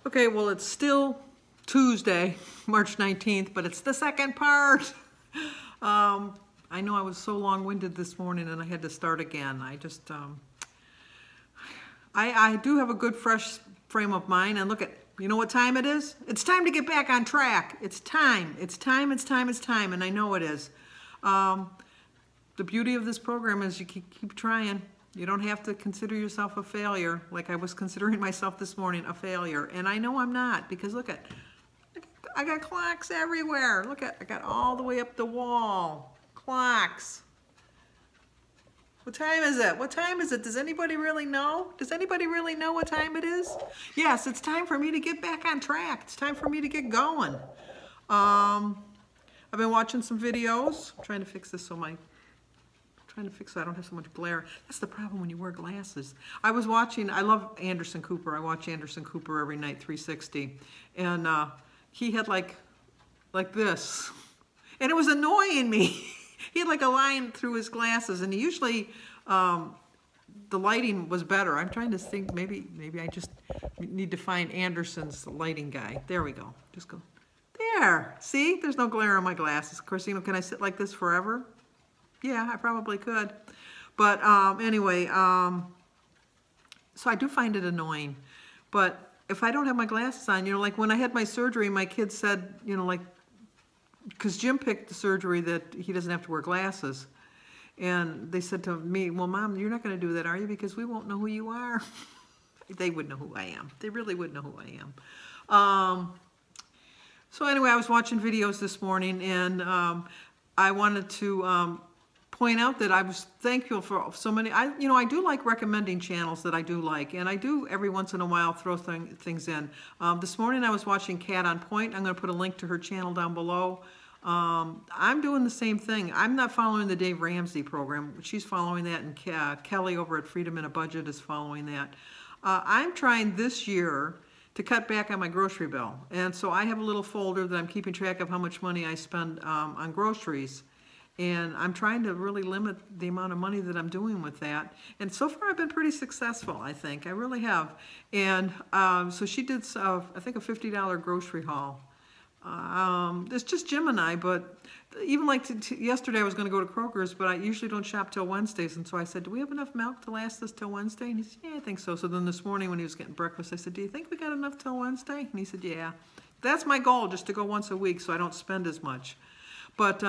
Okay, well, it's still Tuesday, March 19th, but it's the second part. I know I was so long-winded this morning and I had to start again. I do have a good fresh frame of mind, and look at, you know what time it is? It's time to get back on track. It's time, and I know it is. The beauty of this program is you keep trying. You don't have to consider yourself a failure, like I was considering myself this morning a failure. And I know I'm not, because look at, I got clocks everywhere. Look at, I got all the way up the wall. Clocks. What time is it? What time is it? Does anybody really know? Does anybody really know what time it is? Yes, it's time for me to get back on track. It's time for me to get going. I've been watching some videos. I'm trying to fix this so I don't have so much glare. That's the problem when you wear glasses. I love Anderson Cooper. I watch Anderson Cooper every night, 360. And he had like this. And it was annoying me. He had like a line through his glasses, and he usually, the lighting was better. I'm trying to think, maybe I just need to find Anderson's lighting guy. There we go. Just go. There. See? There's no glare on my glasses. Of course, can I sit like this forever? Yeah, I probably could. But anyway, so I do find it annoying. But if I don't have my glasses on, like when I had my surgery, my kids said, like, because Jim picked the surgery that he doesn't have to wear glasses. And they said to me, well, Mom, you're not going to do that, are you? Because we won't know who you are. They would know who I am. They really would know who I am. So anyway, I was watching videos this morning, and I wanted to point out that I was thankful for so many. I do like recommending channels that I do like, and I do every once in a while throw things in. This morning I was watching Cat on Point. I'm going to put a link to her channel down below. I'm doing the same thing. I'm not following the Dave Ramsey program. She's following that, and Kelly over at Freedom in a Budget is following that. I'm trying this year to cut back on my grocery bill, and so I have a little folder that I'm keeping track of how much money I spend on groceries. And I'm trying to really limit the amount of money that I'm doing with that. And so far I've been pretty successful, I think. I really have. And so she did, I think, a $50 grocery haul. It's just Jim and I, but even like yesterday I was going to go to Kroger's, but I usually don't shop till Wednesdays. And so I said, do we have enough milk to last us till Wednesday? And he said, yeah, I think so. So then this morning when he was getting breakfast, I said, do you think we got enough till Wednesday? And he said, yeah. That's my goal, just to go once a week so I don't spend as much. But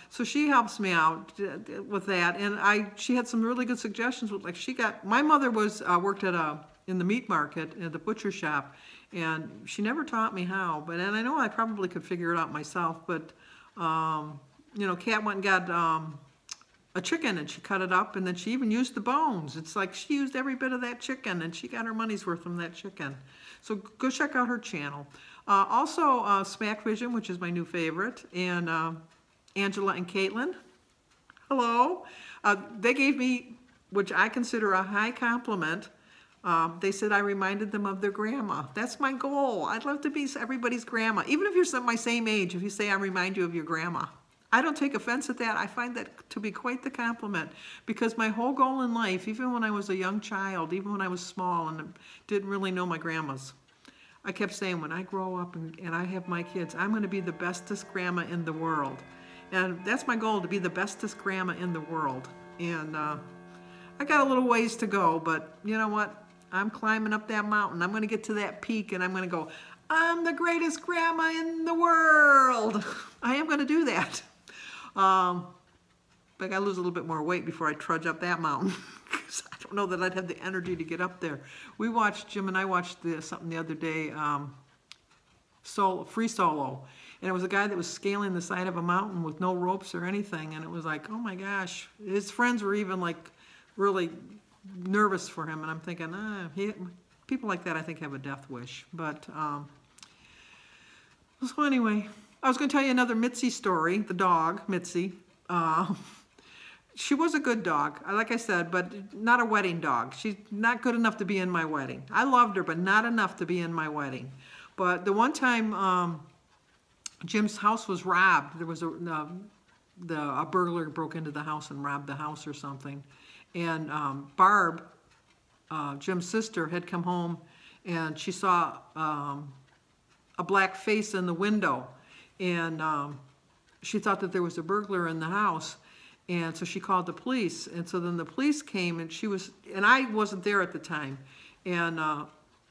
so she helps me out with that, and she had some really good suggestions. Like my mother worked in the meat market at the butcher shop, and she never taught me how. And I know I probably could figure it out myself. But Kat went and got a chicken, and she cut it up, and then she even used the bones. It's like she used every bit of that chicken, and she got her money's worth from that chicken. So go check out her channel. Also, Smack Vision, which is my new favorite, and Angela and Caitlin, hello. They gave me, which I consider a high compliment. They said I reminded them of their grandma. That's my goal. I'd love to be everybody's grandma. Even if you're my same age, if you say I remind you of your grandma. I don't take offense at that. I find that to be quite the compliment, because my whole goal in life, even when I was a young child, even when I was small and didn't really know my grandmas, I kept saying, when I grow up and I have my kids, I'm going to be the bestest grandma in the world. And that's my goal, to be the bestest grandma in the world. And I got a little ways to go, but you know what? I'm climbing up that mountain. I'm going to get to that peak, and I'm going to go, I'm the greatest grandma in the world. I am going to do that. But I got to lose a little bit more weight before I trudge up that mountain, because I don't know that I'd have the energy to get up there. Jim and I watched something the other day, Free Solo. And it was a guy that was scaling the side of a mountain with no ropes or anything. And it was like, oh my gosh. His friends were even like really nervous for him. And I'm thinking, people like that I think have a death wish. But so anyway, I was going to tell you another Mitzi story, the dog, Mitzi. She was a good dog, like I said, but not a wedding dog. She's not good enough to be in my wedding. I loved her, but not enough to be in my wedding. But the one time Jim's house was robbed. There was a burglar broke into the house and robbed the house or something. And Barb, Jim's sister, had come home and she saw a black face in the window, and she thought that there was a burglar in the house, and so she called the police, and so then the police came, and I wasn't there at the time, and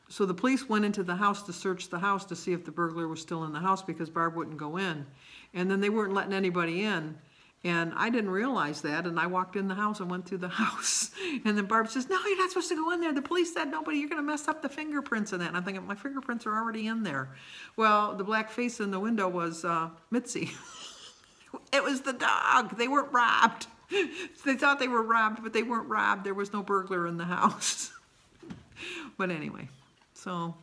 so the police went into the house to search the house to see if the burglar was still in the house because Barb wouldn't go in, and then they weren't letting anybody in. And I didn't realize that, and I walked in the house and went through the house. And then Barb says, no, you're not supposed to go in there. The police said nobody, you're going to mess up the fingerprints and that. And I'm thinking, my fingerprints are already in there. Well, the black face in the window was Mitzi. It was the dog. They weren't robbed. They thought they were robbed, but they weren't robbed. There was no burglar in the house. But anyway, so...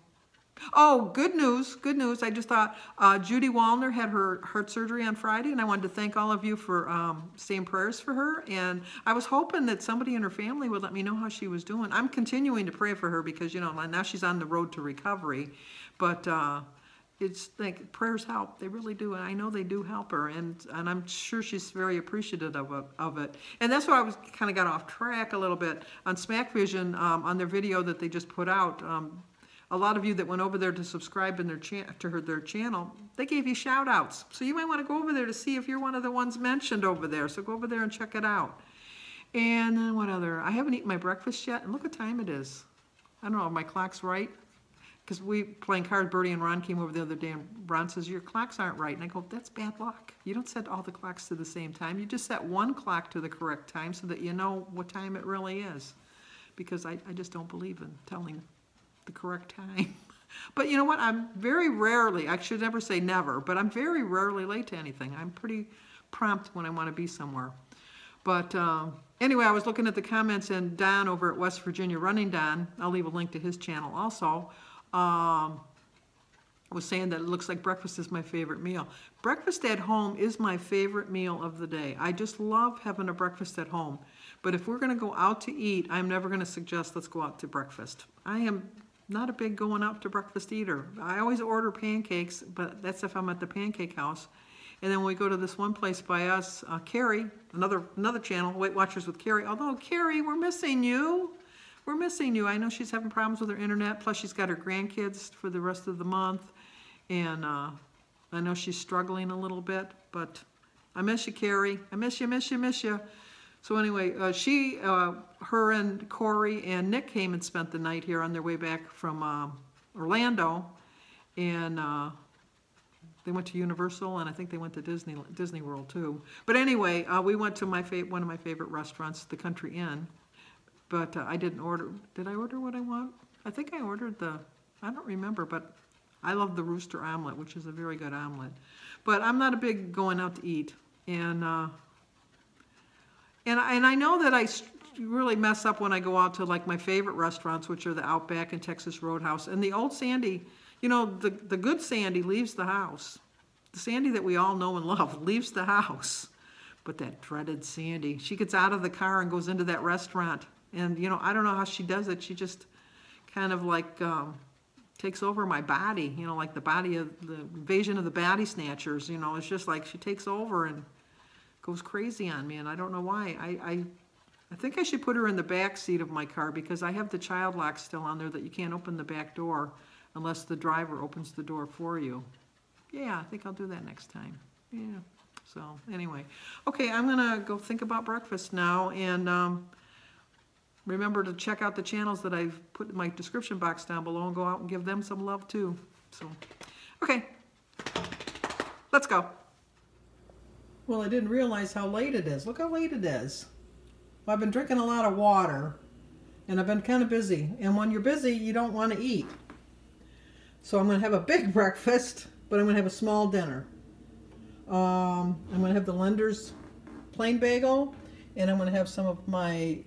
Oh, good news, good news. I just thought Judy Wallner had her heart surgery on Friday, and I wanted to thank all of you for saying prayers for her. And I was hoping that somebody in her family would let me know how she was doing. I'm continuing to pray for her because, you know, now she's on the road to recovery. But it's like prayers help. They really do, and I know they do help her. And I'm sure she's very appreciative of it. And that's why I was kind of got off track a little bit on Smack Vision on their video that they just put out. A lot of you that went over there to subscribe in their channel, they gave you shout outs. So you might want to go over there to see if you're one of the ones mentioned over there. So go over there and check it out. And then what other? I haven't eaten my breakfast yet. And look what time it is. I don't know if my clock's right. Because we playing cards, Bertie and Ron came over the other day and Ron says, your clocks aren't right. And I go, that's bad luck. You don't set all the clocks to the same time. You just set one clock to the correct time so that you know what time it really is. Because I just don't believe in telling the correct time. But you know what? I'm very rarely, I should never say never, but I'm very rarely late to anything. I'm pretty prompt when I want to be somewhere. But anyway, I was looking at the comments, and Don over at West Virginia Running Don, I'll leave a link to his channel also, was saying that it looks like breakfast is my favorite meal. Breakfast at home is my favorite meal of the day. I just love having a breakfast at home. But if we're going to go out to eat, I'm never going to suggest let's go out to breakfast. I am not a big going out to breakfast eater. I always order pancakes, but that's if I'm at the pancake house. And then when we go to this one place by us, Carrie, another channel, Weight Watchers with Carrie. Although, Carrie, we're missing you. We're missing you. I know she's having problems with her internet, plus she's got her grandkids for the rest of the month. And I know she's struggling a little bit, but I miss you, Carrie. I miss you, miss you, miss you. So anyway, her and Corey and Nick came and spent the night here on their way back from Orlando, and they went to Universal, and I think they went to Disney World too. But anyway, we went to one of my favorite restaurants, the Country Inn. But I didn't order. Did I order what I want? I think I ordered I don't remember, but I love the rooster omelet, which is a very good omelet. But I'm not a big going out to eat, and I know that I really mess up when I go out to like my favorite restaurants, which are the Outback and Texas Roadhouse. And the old Sandy, you know, the good Sandy leaves the house. The Sandy that we all know and love leaves the house. But that dreaded Sandy, she gets out of the car and goes into that restaurant. And, you know, I don't know how she does it. She just kind of like takes over my body, you know, like the invasion of the body snatchers. You know, it's just like she takes over and goes crazy on me, and I don't know why. I think I should put her in the back seat of my car because I have the child lock still on there that you can't open the back door unless the driver opens the door for you. Yeah, I think I'll do that next time. Yeah, so anyway. Okay, I'm going to go think about breakfast now, and remember to check out the channels that I've put in my description box down below and go out and give them some love too. So, okay, let's go. Well, I didn't realize how late it is. Look how late it is. Well, I've been drinking a lot of water, and I've been kind of busy. And when you're busy, you don't want to eat. So I'm going to have a big breakfast, but I'm going to have a small dinner. I'm going to have the Lender's plain bagel, and I'm going to have some of my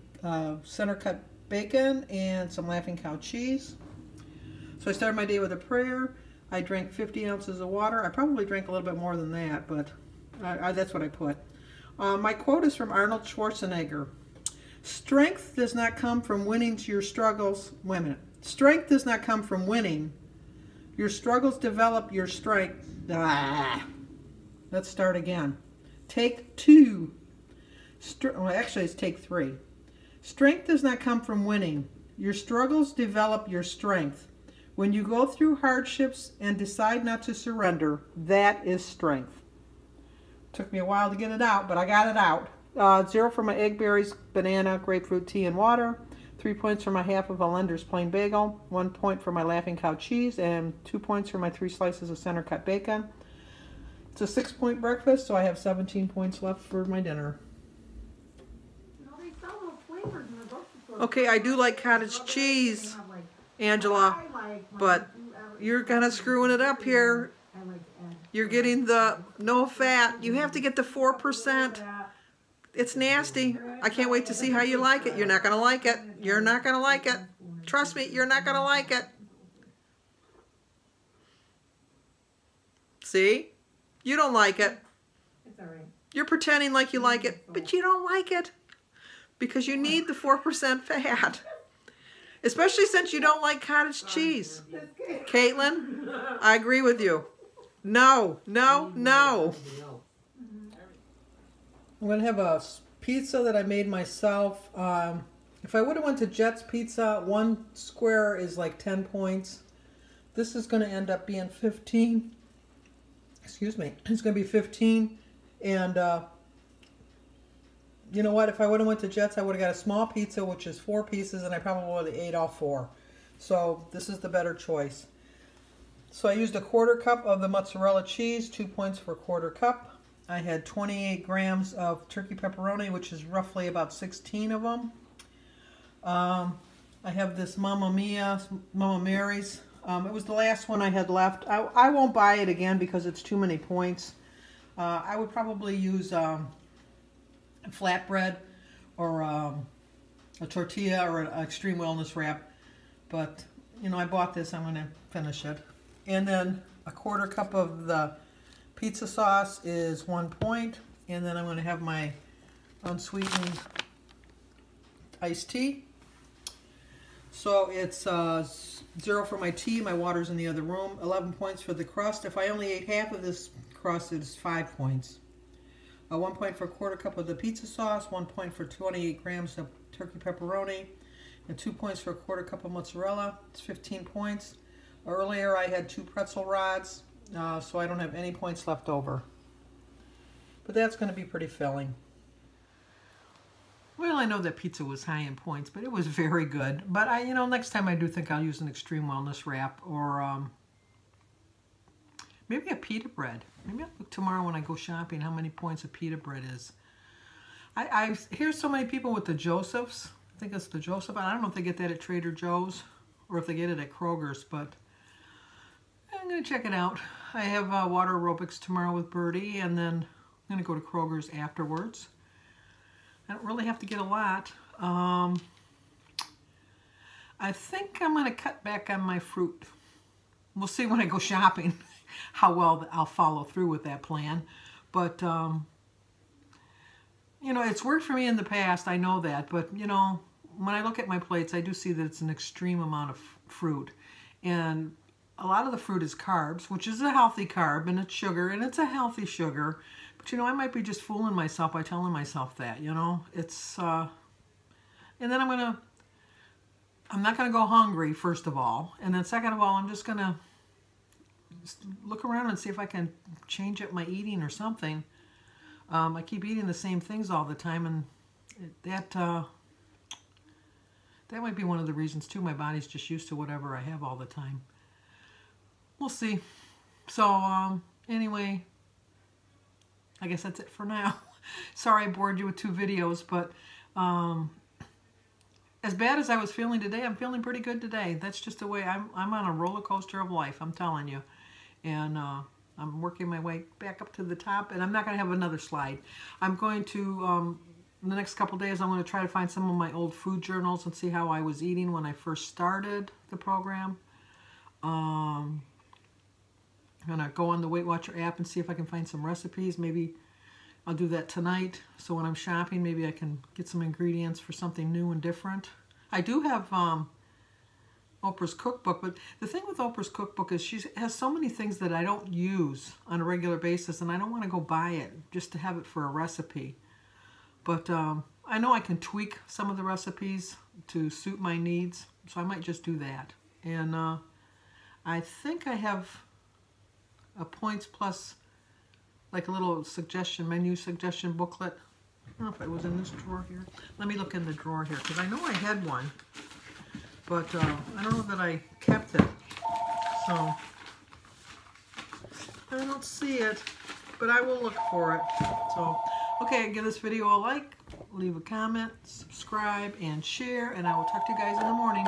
center cut bacon and some Laughing Cow cheese. So I started my day with a prayer. I drank 50 ounces of water. I probably drank a little bit more than that, but that's what I put. My quote is from Arnold Schwarzenegger. Strength does not come from winning your struggles. Wait a minute. Strength does not come from winning. Your struggles develop your strength. Let's start again. Take two. Well, actually, it's take three. Strength does not come from winning. Your struggles develop your strength. When you go through hardships and decide not to surrender, that is strength. Took me a while to get it out, but I got it out. 0 for my egg, berries, banana, grapefruit tea, and water. 3 points for my half of a Lender's plain bagel. 1 point for my Laughing Cow cheese, and 2 points for my 3 slices of center cut bacon. It's a 6-point breakfast, so I have 17 points left for my dinner. Okay, I do like cottage cheese, Angela, but you're kind of screwing it up here. You're getting the no fat. You have to get the 4%. It's nasty. I can't wait to see how you like it. You're not going to like it. You're not going to like it. Trust me, you're not going to like it. See? You don't like it. It's all right. You're pretending like you like it, but you don't like it because you need the 4% fat. Especially since you don't like cottage cheese. Caitlin, I agree with you. No, no, no. I'm going to have a pizza that I made myself. If I would have went to Jet's Pizza, 1 square is like 10 points. This is going to end up being 15. Excuse me. It's going to be 15. And you know what? If I would have went to Jet's, I would have got a small pizza, which is 4 pieces, and I probably would have ate all 4. So this is the better choice. So I used 1/4 cup of the mozzarella cheese, 2 points for 1/4 cup. I had 28 grams of turkey pepperoni, which is roughly about 16 of them. I have this Mama Mary's. It was the last one I had left. I won't buy it again because it's too many points. I would probably use flatbread or a tortilla or an extreme wellness wrap. But, you know, I bought this. I'm going to finish it. And then 1/4 cup of the pizza sauce is 1 point. And then I'm going to have my unsweetened iced tea. So it's 0 for my tea. My water's in the other room. 11 points for the crust. If I only ate half of this crust, it's 5 points. 1 point for 1/4 cup of the pizza sauce. 1 point for 28 grams of turkey pepperoni. And 2 points for 1/4 cup of mozzarella. It's 15 points. Earlier I had 2 pretzel rods, so I don't have any points left over. But that's going to be pretty filling. Well, I know that pizza was high in points, but it was very good. But next time I do think I'll use an extreme wellness wrap or maybe a pita bread. Maybe I'll look tomorrow when I go shopping how many points a pita bread is. I hear so many people with the Josephs. I think it's the Joseph. I don't know if they get that at Trader Joe's or if they get it at Kroger's, but I'm going to check it out. I have water aerobics tomorrow with Birdie, and then I'm going to go to Kroger's afterwards. I don't really have to get a lot. I think I'm going to cut back on my fruit. We'll see when I go shopping how well I'll follow through with that plan. But, it's worked for me in the past. I know that. But, when I look at my plates, I do see that it's an extreme amount of fruit. And a lot of the fruit is carbs, which is a healthy carb, and it's sugar, and it's a healthy sugar. But, I might be just fooling myself by telling myself that, It's, and then I'm not going to go hungry, first of all. And then second of all, I'm just going to look around and see if I can change up my eating or something. I keep eating the same things all the time, and that might be one of the reasons, too. My body's just used to whatever I have all the time. We'll see. So, anyway, I guess that's it for now. Sorry I bored you with 2 videos, but as bad as I was feeling today, I'm feeling pretty good today. That's just the way I'm on a roller coaster of life, I'm telling you. And I'm working my way back up to the top, and I'm not going to have another slide. I'm going to, in the next couple days, I'm going to try to find some of my old food journals and see how I was eating when I first started the program. I'm going to go on the Weight Watcher app and see if I can find some recipes. Maybe I'll do that tonight. So when I'm shopping, maybe I can get some ingredients for something new and different. I do have Oprah's cookbook, but the thing with Oprah's cookbook is she has so many things that I don't use on a regular basis, and I don't want to go buy it just to have it for a recipe. But I know I can tweak some of the recipes to suit my needs, so I might just do that. And I think I have a points plus, like a little suggestion, menu suggestion booklet. I don't know if it was in this drawer here. Let me look in the drawer here, because I know I had one, but I don't know that I kept it. So I don't see it, but I will look for it. So, okay, give this video a like, leave a comment, subscribe, and share, and I will talk to you guys in the morning.